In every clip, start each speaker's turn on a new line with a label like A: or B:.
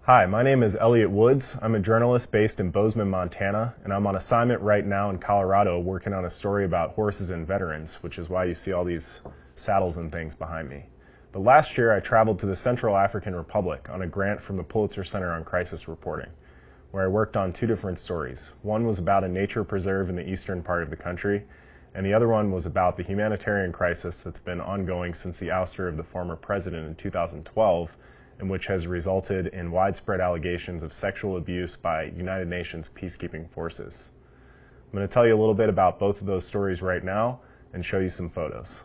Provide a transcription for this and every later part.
A: Hi, my name is Elliott Woods. I'm a journalist based in Bozeman, Montana, and I'm on assignment right now in Colorado working on a story about horses and veterans, which is why you see all these saddles and things behind me. But last year I traveled to the Central African Republic on a grant from the Pulitzer Center on Crisis Reporting, where I worked on two different stories. One was about a nature preserve in the eastern part of the country, and the other one was about the humanitarian crisis that's been ongoing since the ouster of the former president in 2012, and which has resulted in widespread allegations of sexual abuse by United Nations peacekeeping forces. I'm going to tell you a little bit about both of those stories right now and show you some photos.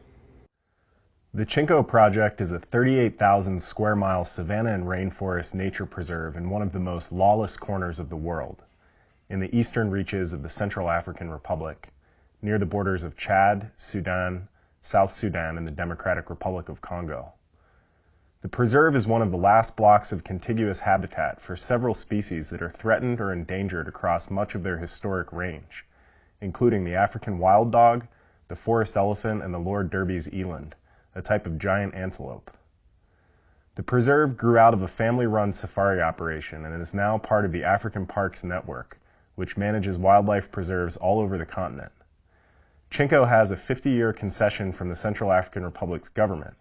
A: The Chinko Project is a 38,000 square mile savanna and rainforest nature preserve in one of the most lawless corners of the world, in the eastern reaches of the Central African Republic, near the borders of Chad, Sudan, South Sudan, and the Democratic Republic of Congo. The preserve is one of the last blocks of contiguous habitat for several species that are threatened or endangered across much of their historic range, including the African wild dog, the forest elephant, and the Lord Derby's eland, a type of giant antelope. The preserve grew out of a family-run safari operation and is now part of the African Parks Network, which manages wildlife preserves all over the continent. Chinko has a 50-year concession from the Central African Republic's government,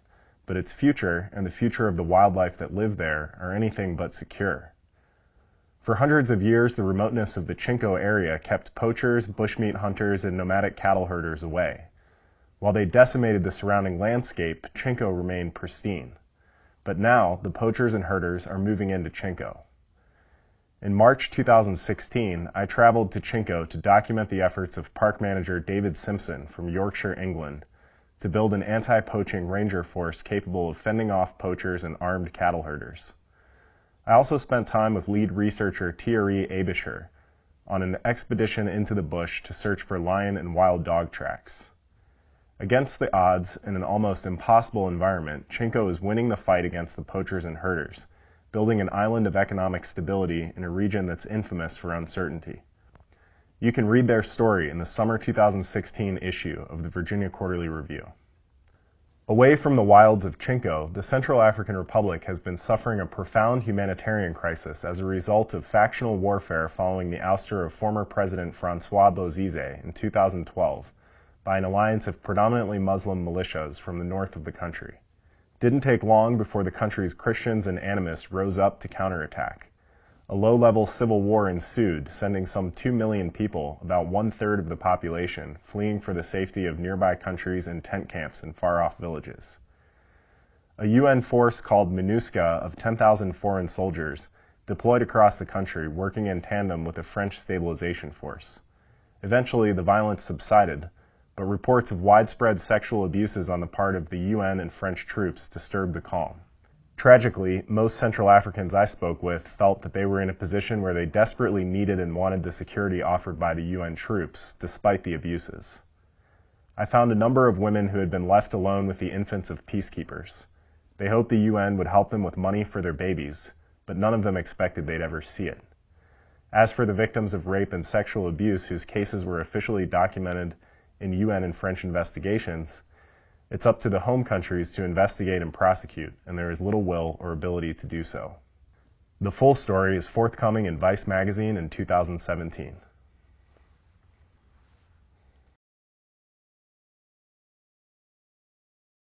A: but its future and the future of the wildlife that live there are anything but secure. For hundreds of years, the remoteness of the Chinko area kept poachers, bushmeat hunters, and nomadic cattle herders away. While they decimated the surrounding landscape, Chinko remained pristine. But now, the poachers and herders are moving into Chinko. In March 2016, I traveled to Chinko to document the efforts of park manager David Simpson from Yorkshire, England, to build an anti-poaching ranger force capable of fending off poachers and armed cattle herders. I also spent time with lead researcher Thierry Abischer on an expedition into the bush to search for lion and wild dog tracks. Against the odds, in an almost impossible environment, Chinko is winning the fight against the poachers and herders, building an island of economic stability in a region that's infamous for uncertainty. You can read their story in the summer 2016 issue of the Virginia Quarterly Review. Away from the wilds of Chinko, the Central African Republic has been suffering a profound humanitarian crisis as a result of factional warfare following the ouster of former President Francois Bozize in 2012 by an alliance of predominantly Muslim militias from the north of the country. It didn't take long before the country's Christians and animists rose up to counterattack. A low-level civil war ensued, sending some 2 million people, about one-third of the population, fleeing for the safety of nearby countries and tent camps in far-off villages. A UN force called MINUSCA of 10,000 foreign soldiers deployed across the country, working in tandem with a French stabilization force. Eventually, the violence subsided, but reports of widespread sexual abuses on the part of the UN and French troops disturbed the calm. Tragically, most Central Africans I spoke with felt that they were in a position where they desperately needed and wanted the security offered by the UN troops, despite the abuses. I found a number of women who had been left alone with the infants of peacekeepers. They hoped the UN would help them with money for their babies, but none of them expected they'd ever see it. As for the victims of rape and sexual abuse whose cases were officially documented in UN and French investigations, it's up to the home countries to investigate and prosecute, and there is little will or ability to do so. The full story is forthcoming in Vice magazine in 2017.